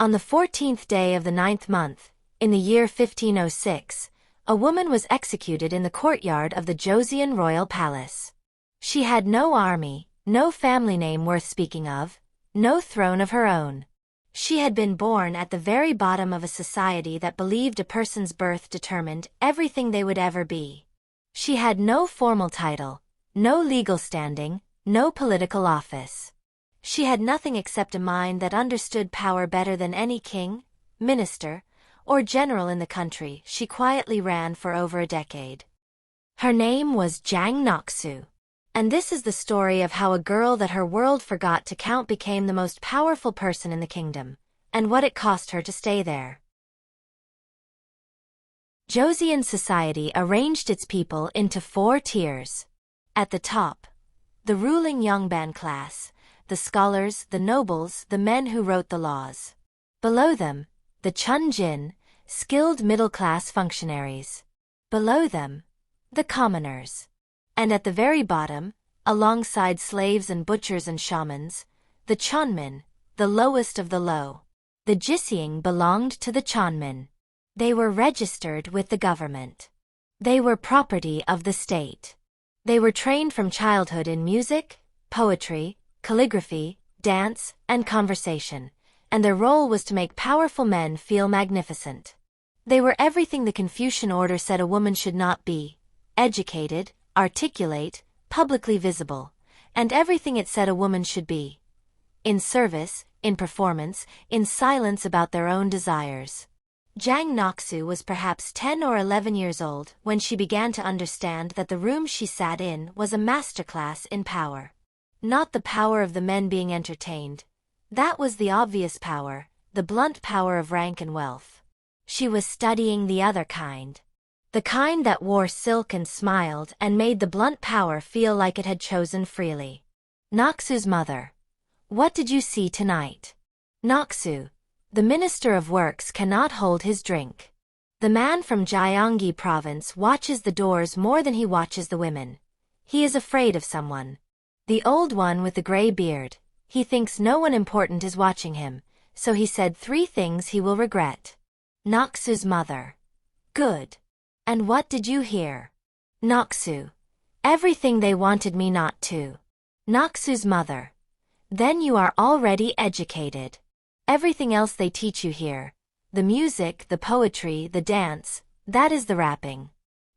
On the 14th day of the 9th month, in the year 1506, a woman was executed in the courtyard of the Joseon royal palace. She had no army, no family name worth speaking of, no throne of her own. She had been born at the very bottom of a society that believed a person's birth determined everything they would ever be. She had no formal title, no legal standing, no political office. She had nothing except a mind that understood power better than any king, minister, or general in the country. She quietly ran for over a decade. Her name was Jang Nok-su. And this is the story of how a girl that her world forgot to count became the most powerful person in the kingdom, and what it cost her to stay there. Joseon society arranged its people into 4 tiers. At the top, the ruling Yongban class, the scholars, the nobles, the men who wrote the laws. Below them, the Chunjin, skilled middle-class functionaries. Below them, the commoners. And at the very bottom, alongside slaves and butchers and shamans, the Chonmin, the lowest of the low. The gisaeng belonged to the Chonmin. They were registered with the government. They were property of the state. They were trained from childhood in music, poetry, calligraphy, dance, and conversation, and their role was to make powerful men feel magnificent. They were everything the Confucian order said a woman should not be: educated, articulate, publicly visible, and everything it said a woman should be: in service, in performance, in silence about their own desires. Jang Nok-su was perhaps 10 or 11 years old when she began to understand that the room she sat in was a masterclass in power. Not the power of the men being entertained. That was the obvious power, the blunt power of rank and wealth. She was studying the other kind. The kind that wore silk and smiled and made the blunt power feel like it had chosen freely. Nok-su's mother. What did you see tonight? Nok-su. The Minister of Works cannot hold his drink. The man from Gyeonggi province watches the doors more than he watches the women. He is afraid of someone. The old one with the gray beard. He thinks no one important is watching him, so he said 3 things he will regret. Nok-su's mother. Good. And what did you hear? Nok-su. Everything they wanted me not to. Nok-su's mother. Then you are already educated. Everything else they teach you here, the music, the poetry, the dance, that is the rapping.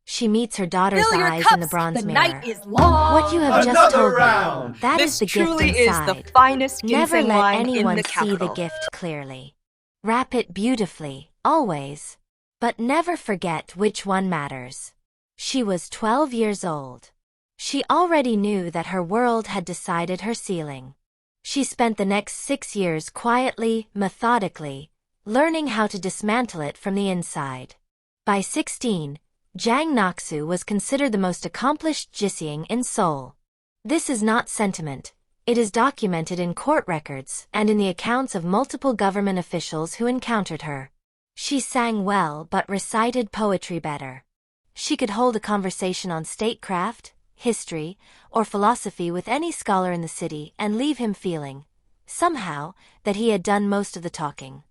She meets her daughter's eyes in the bronze mirror. Night is long. What you have just told round. me, that is the gift truly inside. is the finest Never ginseng let wine anyone in the see the capital. gift clearly. Wrap it beautifully, always. But never forget which one matters. She was 12 years old. She already knew that her world had decided her ceiling. She spent the next 6 years quietly, methodically, learning how to dismantle it from the inside. By 16, Jang Nok-su was considered the most accomplished gisaeng in Seoul. This is not sentiment. It is documented in court records and in the accounts of multiple government officials who encountered her. She sang well but recited poetry better. She could hold a conversation on statecraft, history, or philosophy with any scholar in the city and leave him feeling, somehow, that he had done most of the talking.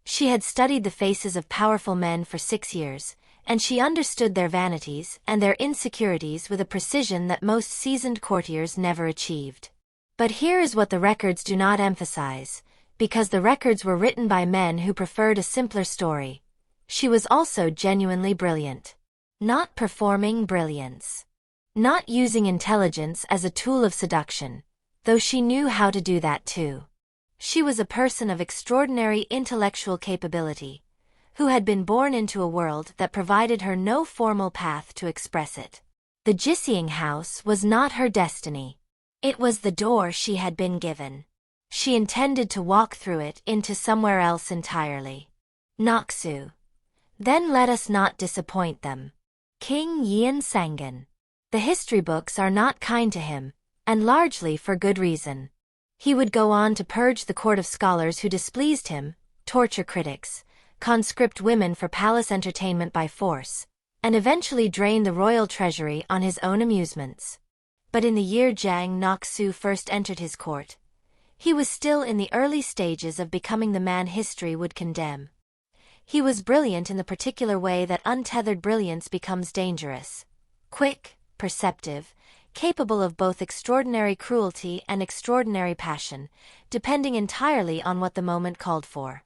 She had studied the faces of powerful men for 6 years, and she understood their vanities and their insecurities with a precision that most seasoned courtiers never achieved. But here is what the records do not emphasize, because the records were written by men who preferred a simpler story. She was also genuinely brilliant. Not performing brilliance. Not using intelligence as a tool of seduction, though she knew how to do that too. She was a person of extraordinary intellectual capability, who had been born into a world that provided her no formal path to express it. The gisaeng house was not her destiny. It was the door she had been given. She intended to walk through it into somewhere else entirely. Nok-su. Then let us not disappoint them. King Yeonsangun. The history books are not kind to him, and largely for good reason. He would go on to purge the court of scholars who displeased him, torture critics, conscript women for palace entertainment by force, and eventually drain the royal treasury on his own amusements. But in the year Jang Nok-su first entered his court, He was still in the early stages of becoming the man history would condemn. He was brilliant in the particular way that untethered brilliance becomes dangerous. Quick, perceptive, capable of both extraordinary cruelty and extraordinary passion, depending entirely on what the moment called for.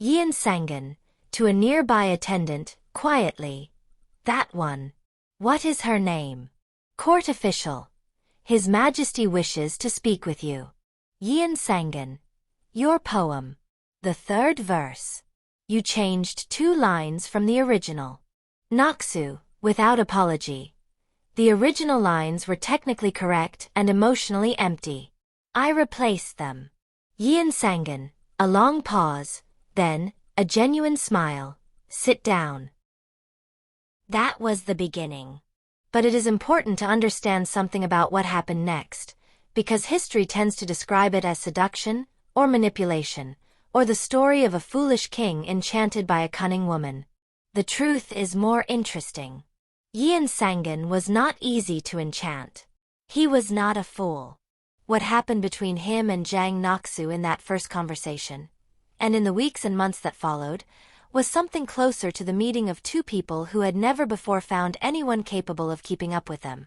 Yeonsangun, to a nearby attendant, quietly. That one. What is her name? Court official. His Majesty wishes to speak with you. Yeonsangun. Your poem. The third verse. You changed 2 lines from the original. Nok-su, without apology. The original lines were technically correct and emotionally empty. I replaced them. Yeonsangun, a long pause, then, a genuine smile. Sit down. That was the beginning. But it is important to understand something about what happened next, because history tends to describe it as seduction, or manipulation, or the story of a foolish king enchanted by a cunning woman. The truth is more interesting. Yeonsangun was not easy to enchant. He was not a fool. What happened between him and Jang Nok-su in that first conversation, and in the weeks and months that followed, was something closer to the meeting of 2 people who had never before found anyone capable of keeping up with them.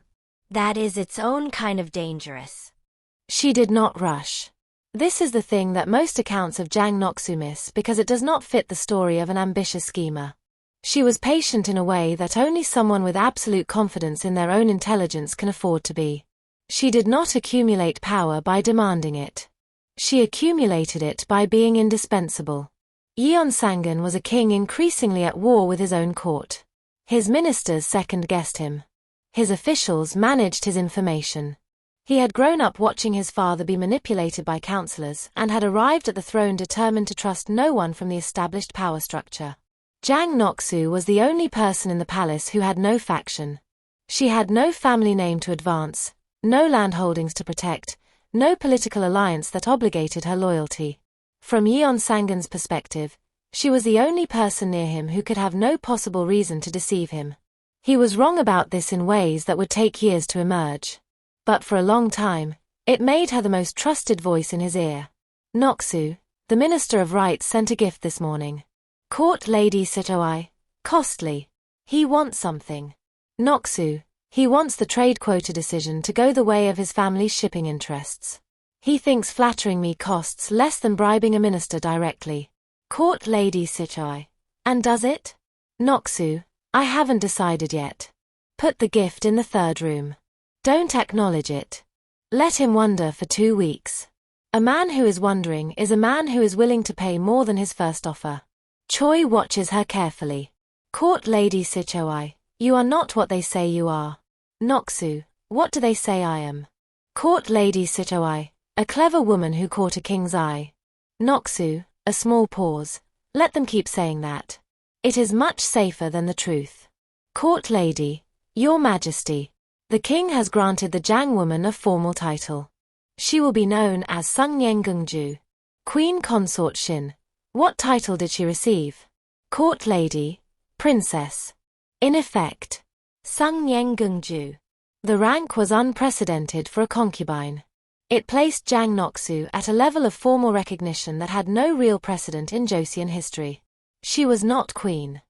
That is its own kind of dangerous. She did not rush. This is the thing that most accounts of Jang Nok-su miss because it does not fit the story of an ambitious schemer. She was patient in a way that only someone with absolute confidence in their own intelligence can afford to be. She did not accumulate power by demanding it. She accumulated it by being indispensable. Yeonsangun was a king increasingly at war with his own court. His ministers second-guessed him. His officials managed his information. He had grown up watching his father be manipulated by counselors and had arrived at the throne determined to trust no one from the established power structure. Jang Nok-su was the only person in the palace who had no faction. She had no family name to advance, no landholdings to protect, no political alliance that obligated her loyalty. From Yeonsangun's perspective, she was the only person near him who could have no possible reason to deceive him. He was wrong about this in ways that would take years to emerge. But for a long time, it made her the most trusted voice in his ear. Nok-su, the Minister of Rights, sent a gift this morning. Court Lady Sitoi, costly. He wants something. Nok-su, he wants the trade quota decision to go the way of his family's shipping interests. He thinks flattering me costs less than bribing a minister directly. Court Lady Sitoi. And does it? Nok-su, I haven't decided yet. Put the gift in the 3rd room. Don't acknowledge it. Let him wonder for 2 weeks. A man who is wondering is a man who is willing to pay more than his first offer. Choi watches her carefully. Court Lady Sitoi, you are not what they say you are. Nok-su, what do they say I am? Court Lady Sitoi, a clever woman who caught a king's eye. Nok-su, a small pause. Let them keep saying that. It is much safer than the truth. Court Lady, Your Majesty. The king has granted the Jang woman a formal title. She will be known as Sungnyeongju, Queen Consort Shin. What title did she receive? Court Lady, Princess. In effect, Sungnyeongju. The rank was unprecedented for a concubine. It placed Jang Nok-su at a level of formal recognition that had no real precedent in Joseon history. She was not queen.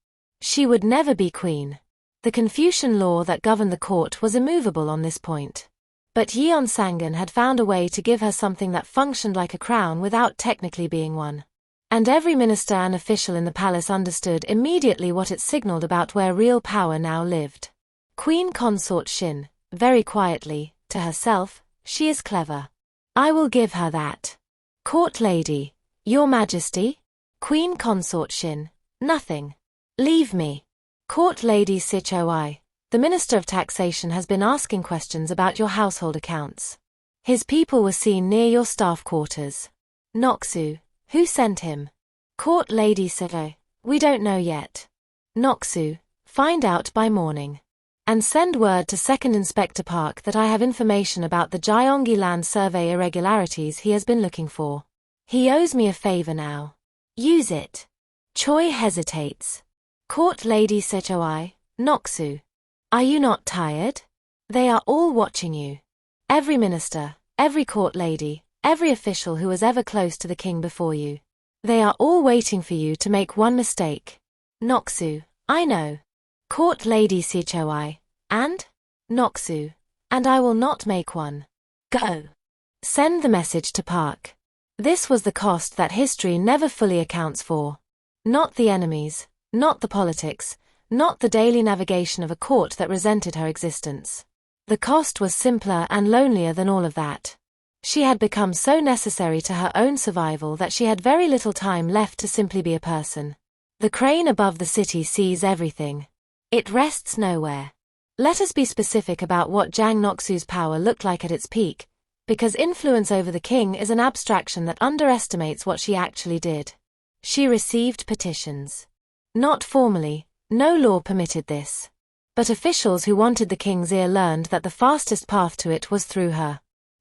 She would never be queen. The Confucian law that governed the court was immovable on this point. But Yeonsangun had found a way to give her something that functioned like a crown without technically being one. And every minister and official in the palace understood immediately what it signaled about where real power now lived. Queen Consort Shin, very quietly, to herself, she is clever. I will give her that. Court Lady, Your Majesty? Queen Consort Shin, nothing. Leave me. Court Lady Sitoi, the Minister of Taxation has been asking questions about your household accounts. His people were seen near your staff quarters. Nok-su, who sent him? Court Lady Sitoi, we don't know yet. Nok-su, find out by morning. And send word to Second Inspector Park that I have information about the Gyeonggi land survey irregularities he has been looking for. He owes me a favor now. Use it. Choi hesitates. Court Lady Sitoi, Nok-su. Are you not tired? They are all watching you. Every minister, every court lady, every official who was ever close to the king before you. They are all waiting for you to make one mistake. Nok-su, I know. Court Lady Sichoi, and? Nok-su, and I will not make one. Go. Send the message to Park. This was the cost that history never fully accounts for. Not the enemies, not the politics, not the daily navigation of a court that resented her existence. The cost was simpler and lonelier than all of that. She had become so necessary to her own survival that she had very little time left to simply be a person. The crane above the city sees everything. It rests nowhere. Let us be specific about what Jang Nok-su's power looked like at its peak, because influence over the king is an abstraction that underestimates what she actually did. She received petitions. Not formally, no law permitted this. But officials who wanted the king's ear learned that the fastest path to it was through her.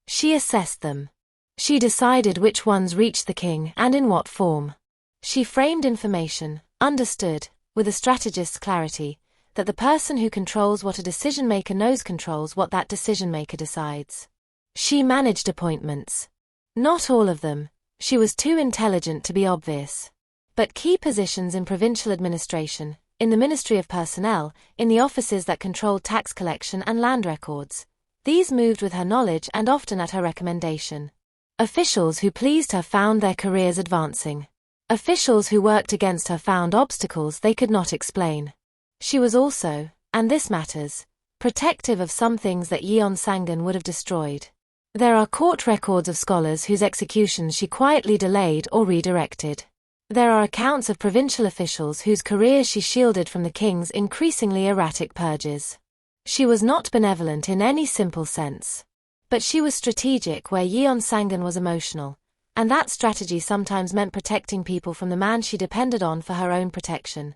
She assessed them. She decided which ones reached the king and in what form. She framed information, understood, with a strategist's clarity, that the person who controls what a decision-maker knows controls what that decision-maker decides. She managed appointments. Not all of them, she was too intelligent to be obvious. But key positions in provincial administration, in the Ministry of Personnel, in the offices that controlled tax collection and land records, these moved with her knowledge and often at her recommendation. Officials who pleased her found their careers advancing. Officials who worked against her found obstacles they could not explain. She was also, and this matters, protective of some things that Yeonsangun would have destroyed. There are court records of scholars whose executions she quietly delayed or redirected. There are accounts of provincial officials whose careers she shielded from the king's increasingly erratic purges. She was not benevolent in any simple sense. But she was strategic where Yeonsangun was emotional, and that strategy sometimes meant protecting people from the man she depended on for her own protection.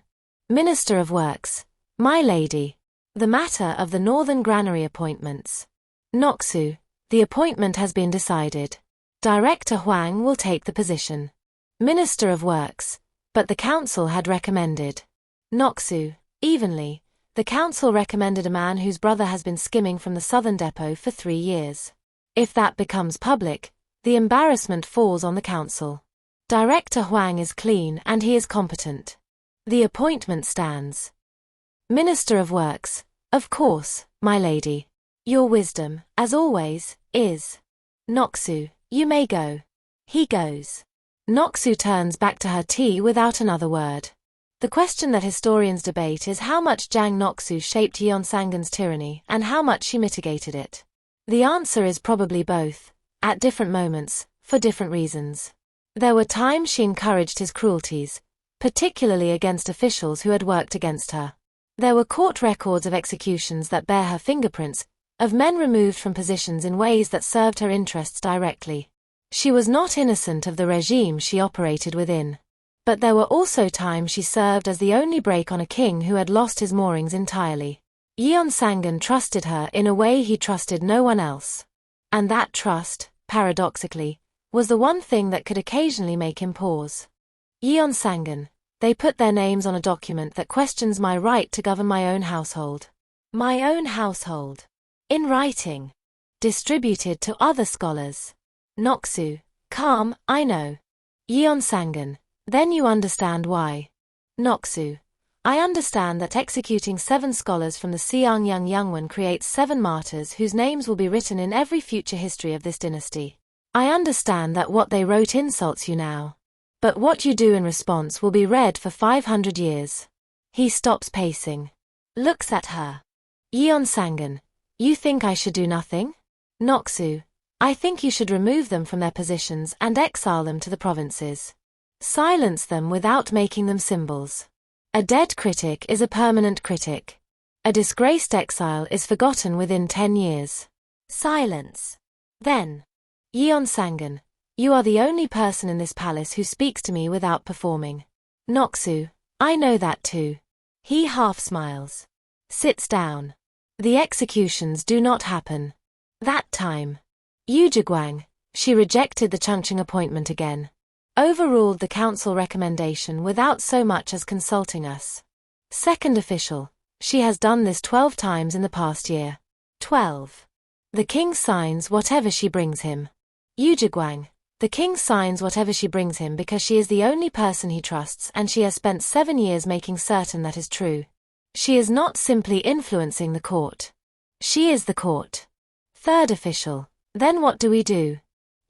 Minister of Works, my lady. The matter of the Northern Granary appointments. Nok-su, the appointment has been decided. Director Hwang will take the position. Minister of Works, but the council had recommended. Nok-su, evenly, the council recommended a man whose brother has been skimming from the southern depot for 3 years. If that becomes public, the embarrassment falls on the council. Director Hwang is clean and he is competent. The appointment stands. Minister of Works, of course, my lady. Your wisdom, as always, is. Nok-su, you may go. He goes. Nok-su turns back to her tea without another word. The question that historians debate is how much Jang Nok-su shaped Yeonsangun's tyranny and how much she mitigated it. The answer is probably both, at different moments, for different reasons. There were times she encouraged his cruelties, particularly against officials who had worked against her. There were court records of executions that bear her fingerprints, of men removed from positions in ways that served her interests directly. She was not innocent of the regime she operated within. But there were also times she served as the only brake on a king who had lost his moorings entirely. Yeonsangun trusted her in a way he trusted no one else. And that trust, paradoxically, was the one thing that could occasionally make him pause. Yeonsangun, they put their names on a document that questions my right to govern my own household. My own household. In writing. Distributed to other scholars. Nok-su, calm, I know. Yeonsangun, then you understand why. Nok-su, I understand that executing 7 scholars from the Seongyang creates 7 martyrs whose names will be written in every future history of this dynasty. I understand that what they wrote insults you now. But what you do in response will be read for 500 years. He stops pacing. Looks at her. Yeonsangun, you think I should do nothing? Nok-su, I think you should remove them from their positions and exile them to the provinces. Silence them without making them symbols. A dead critic is a permanent critic. A disgraced exile is forgotten within 10 years. Silence. Then. Yeonsangun, you are the only person in this palace who speaks to me without performing. Nok-su, I know that too. He half smiles. Sits down. The executions do not happen. That time. Yujigwang, she rejected the Chungcheng appointment again. Overruled the council recommendation without so much as consulting us. Second official, she has done this 12 times in the past year. 12. The king signs whatever she brings him. Yujiguang. The king signs whatever she brings him because she is the only person he trusts and she has spent 7 years making certain that is true. She is not simply influencing the court. She is the court. Third official. Then what do we do?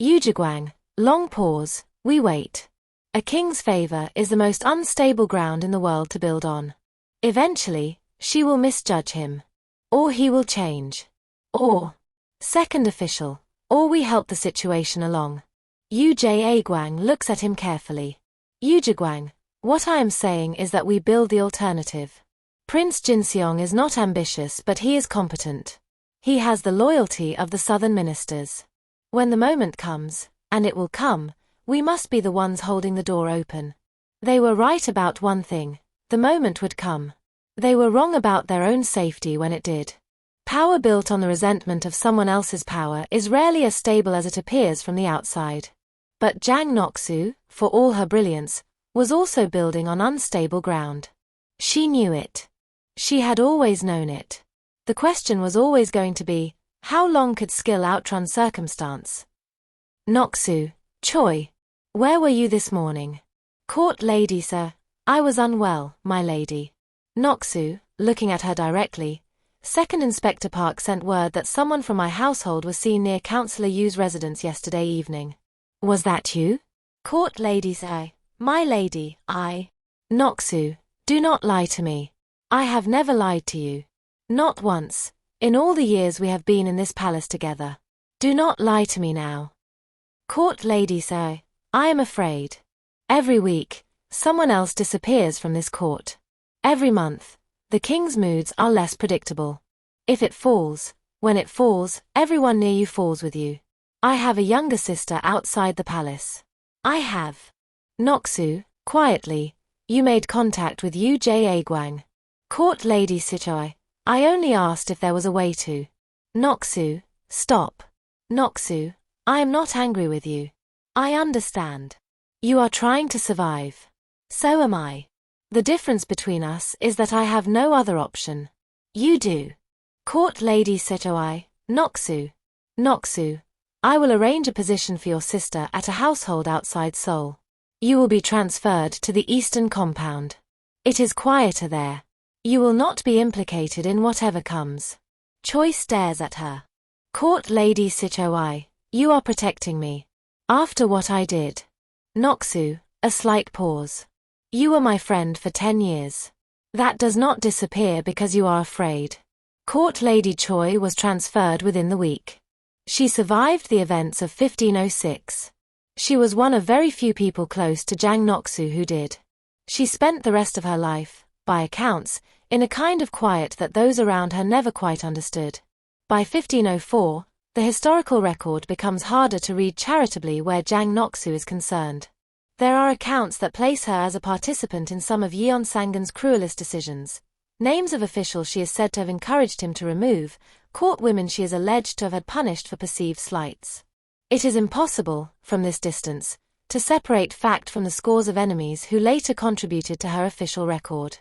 Yujiguang. Long pause. We wait. A king's favor is the most unstable ground in the world to build on. Eventually, she will misjudge him. Or he will change. Or. Second official. Or we help the situation along. Jaguang looks at him carefully. Yujiguang. What I am saying is that we build the alternative. Prince Jinseong is not ambitious but he is competent. He has the loyalty of the southern ministers. When the moment comes, and it will come, we must be the ones holding the door open. They were right about one thing. The moment would come. They were wrong about their own safety when it did. Power built on the resentment of someone else's power is rarely as stable as it appears from the outside. But Jang Nok-su, for all her brilliance, was also building on unstable ground. She knew it. She had always known it. The question was always going to be, how long could skill outrun circumstance? Nok-su. Choi. Where were you this morning? Court lady, sir. I was unwell, my lady. Nok-su, looking at her directly. Second Inspector Park sent word that someone from my household was seen near Councillor Yu's residence yesterday evening. Was that you? Court lady, sir. My lady, I. Nok-su. Do not lie to me. I have never lied to you. Not once, in all the years we have been in this palace together. Do not lie to me now. Court lady, sir. I am afraid. Every week, someone else disappears from this court. Every month, the king's moods are less predictable. If it falls, when it falls, everyone near you falls with you. I have a younger sister outside the palace. I have. Nok-su, quietly, you made contact with Yu Jae-guang. Court lady Sichoi, I only asked if there was a way to. Nok-su, stop. Nok-su, I am not angry with you. I understand. You are trying to survive. So am I. The difference between us is that I have no other option. You do. Court lady Sichoi, Nok-su. Nok-su, I will arrange a position for your sister at a household outside Seoul. You will be transferred to the Eastern Compound. It is quieter there. You will not be implicated in whatever comes. Choi stares at her. Court lady Sichoi, you are protecting me. After what I did. Nok-su, a slight pause. You were my friend for 10 years. That does not disappear because you are afraid. Court lady Choi was transferred within the week. She survived the events of 1506. She was one of very few people close to Jang Nok-su who did. She spent the rest of her life, by accounts, in a kind of quiet that those around her never quite understood. By 1504, the historical record becomes harder to read charitably where Jang Nok-su is concerned. There are accounts that place her as a participant in some of Yeonsangun's cruelest decisions. Names of officials she is said to have encouraged him to remove, court women she is alleged to have had punished for perceived slights. It is impossible, from this distance, to separate fact from the scores of enemies who later contributed to her official record.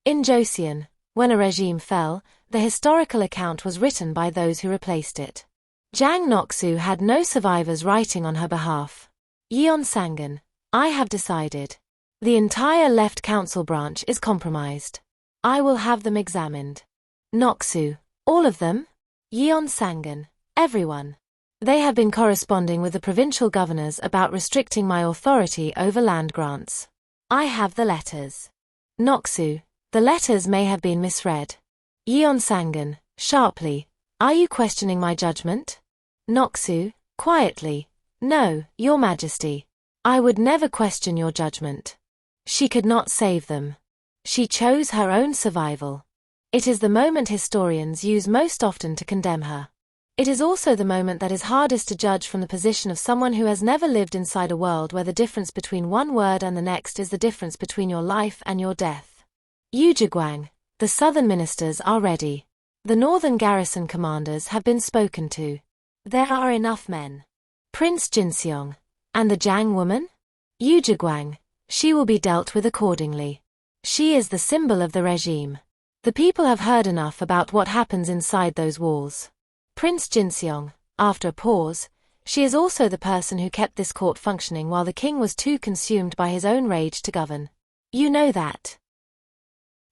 In Joseon, when a regime fell, the historical account was written by those who replaced it. Jang Nok-su had no survivors writing on her behalf. Yeonsangun, I have decided. The entire left council branch is compromised. I will have them examined. Nok-su, all of them? Yeonsangun, everyone. They have been corresponding with the provincial governors about restricting my authority over land grants. I have the letters. Nok-su, the letters may have been misread. Yeonsangun, sharply, are you questioning my judgment? Nok-su, quietly, no, Your Majesty. I would never question your judgment. She could not save them. She chose her own survival. It is the moment historians use most often to condemn her. It is also the moment that is hardest to judge from the position of someone who has never lived inside a world where the difference between one word and the next is the difference between your life and your death. Yujiguang, the southern ministers are ready. The northern garrison commanders have been spoken to. There are enough men. Prince Jinseong. And the Jang woman? Yujiguang. She will be dealt with accordingly. She is the symbol of the regime. The people have heard enough about what happens inside those walls. Prince Jinseong, after a pause, She is also the person who kept this court functioning while the king was too consumed by his own rage to govern. You know that.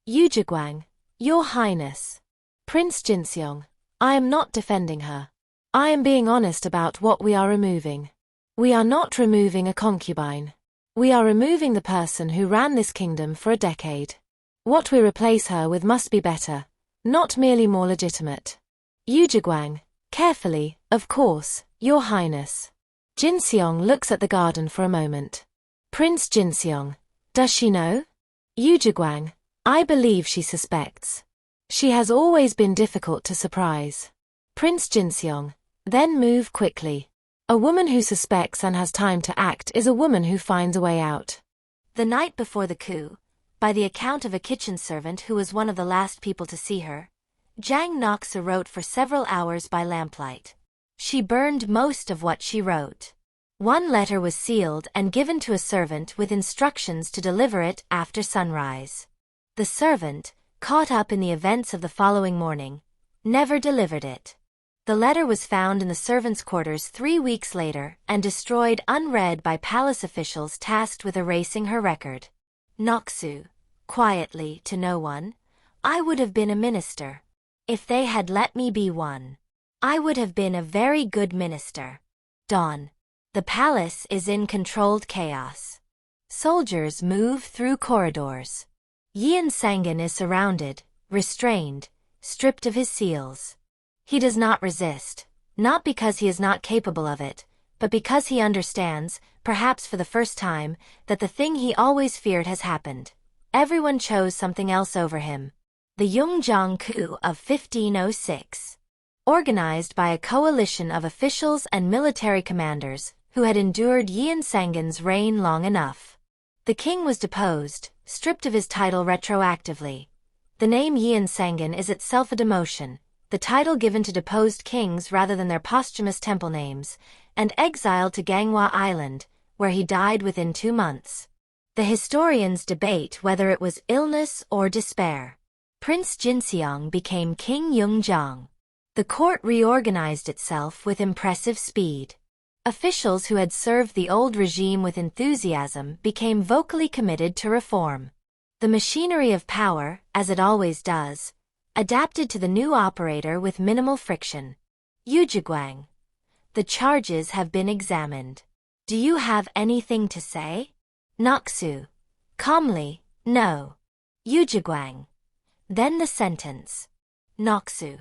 Yujigwang, Your Highness. Prince Jinseong, I am not defending her. I am being honest about what we are removing. We are not removing a concubine. We are removing the person who ran this kingdom for a decade. What we replace her with must be better, not merely more legitimate. Yujigwang, carefully, of course, Your Highness. Jinseong looks at the garden for a moment. Prince Jinseong, does she know? Yujigwang, I believe she suspects. She has always been difficult to surprise. Prince Jinseong, then move quickly. A woman who suspects and has time to act is a woman who finds a way out. The night before the coup, by the account of a kitchen servant who was one of the last people to see her, Jang Nok-su wrote for several hours by lamplight. She burned most of what she wrote. One letter was sealed and given to a servant with instructions to deliver it after sunrise. The servant, caught up in the events of the following morning, never delivered it. The letter was found in the servants' quarters 3 weeks later and destroyed unread by palace officials tasked with erasing her record. Nok-su, quietly to no one, I would have been a minister. If they had let me be one, I would have been a very good minister. Dawn. The palace is in controlled chaos. Soldiers move through corridors. Yeonsangun is surrounded, restrained, stripped of his seals. He does not resist, not because he is not capable of it, but because he understands, perhaps for the first time, that the thing he always feared has happened. Everyone chose something else over him. The Yeonjong coup of 1506. Organized by a coalition of officials and military commanders who had endured Yeonsangun's reign long enough. The king was deposed, stripped of his title retroactively. The name Yeonsangun is itself a demotion, the title given to deposed kings rather than their posthumous temple names, and exiled to Ganghwa Island, where he died within 2 months. The historians debate whether it was illness or despair. Prince Jinseong became King Yeonjong. The court reorganized itself with impressive speed. Officials who had served the old regime with enthusiasm became vocally committed to reform. The machinery of power, as it always does, adapted to the new operator with minimal friction. Yujigwang. The charges have been examined. Do you have anything to say? Nok-su. Calmly, no. Yujigwang. Then the sentence. Nok-su.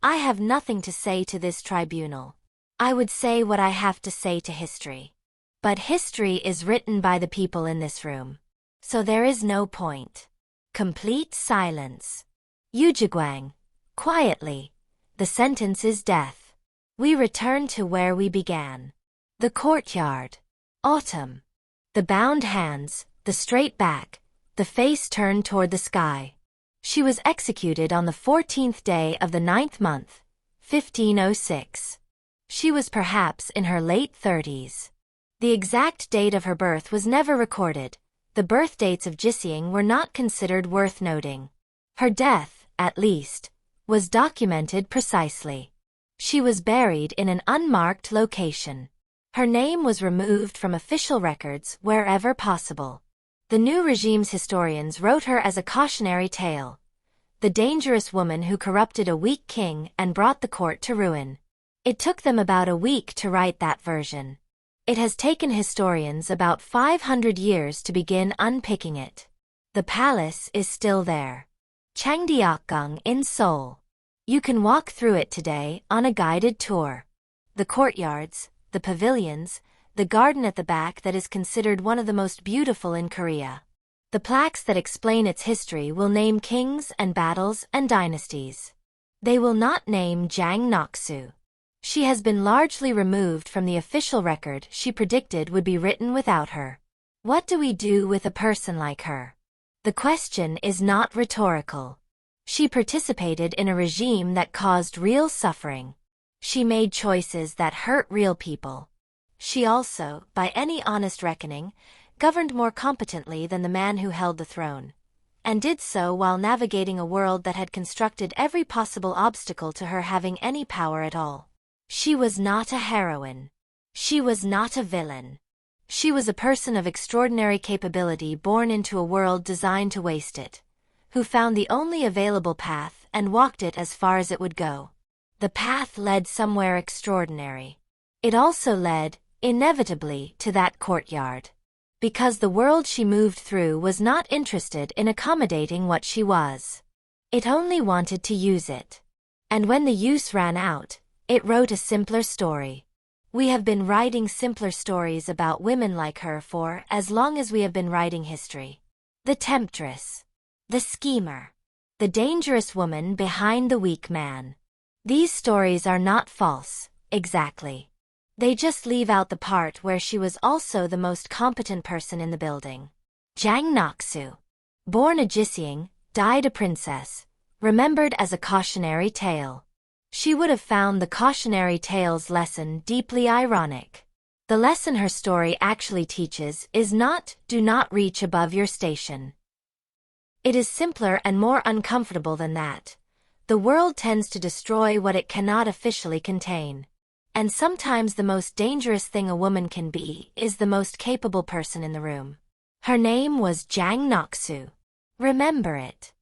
I have nothing to say to this tribunal. I would say what I have to say to history. But history is written by the people in this room. So there is no point. Complete silence. Yujigwang. Quietly. The sentence is death. We return to where we began. The courtyard. Autumn. The bound hands, the straight back, the face turned toward the sky. She was executed on the 14th day of the 9th month, 1506. She was perhaps in her late 30s. The exact date of her birth was never recorded. The birth dates of gisaeng were not considered worth noting. Her death, at least, was documented precisely. She was buried in an unmarked location. Her name was removed from official records wherever possible. The new regime's historians wrote her as a cautionary tale. The dangerous woman who corrupted a weak king and brought the court to ruin. It took them about a week to write that version. It has taken historians about 500 years to begin unpicking it. The palace is still there. Changdeokgung in Seoul. You can walk through it today on a guided tour. The courtyards, the pavilions, the garden at the back that is considered one of the most beautiful in Korea. The plaques that explain its history will name kings and battles and dynasties. They will not name Jang Nok-su. She has been largely removed from the official record she predicted would be written without her. What do we do with a person like her? The question is not rhetorical. She participated in a regime that caused real suffering. She made choices that hurt real people. She also, by any honest reckoning, governed more competently than the man who held the throne, and did so while navigating a world that had constructed every possible obstacle to her having any power at all. She was not a heroine. She was not a villain. She was a person of extraordinary capability born into a world designed to waste it, who found the only available path and walked it as far as it would go. The path led somewhere extraordinary. It also led, inevitably, to that courtyard. Because the world she moved through was not interested in accommodating what she was. It only wanted to use it. And when the use ran out, it wrote a simpler story. We have been writing simpler stories about women like her for as long as we have been writing history. The temptress. The schemer. The dangerous woman behind the weak man. These stories are not false, exactly. They just leave out the part where she was also the most competent person in the building. Jang Nok-su. Born a gisaeng, died a princess, remembered as a cautionary tale. She would have found the cautionary tale's lesson deeply ironic. The lesson her story actually teaches is not, do not reach above your station. It is simpler and more uncomfortable than that. The world tends to destroy what it cannot officially contain. And sometimes the most dangerous thing a woman can be is the most capable person in the room. Her name was Jang Nok-su. Remember it.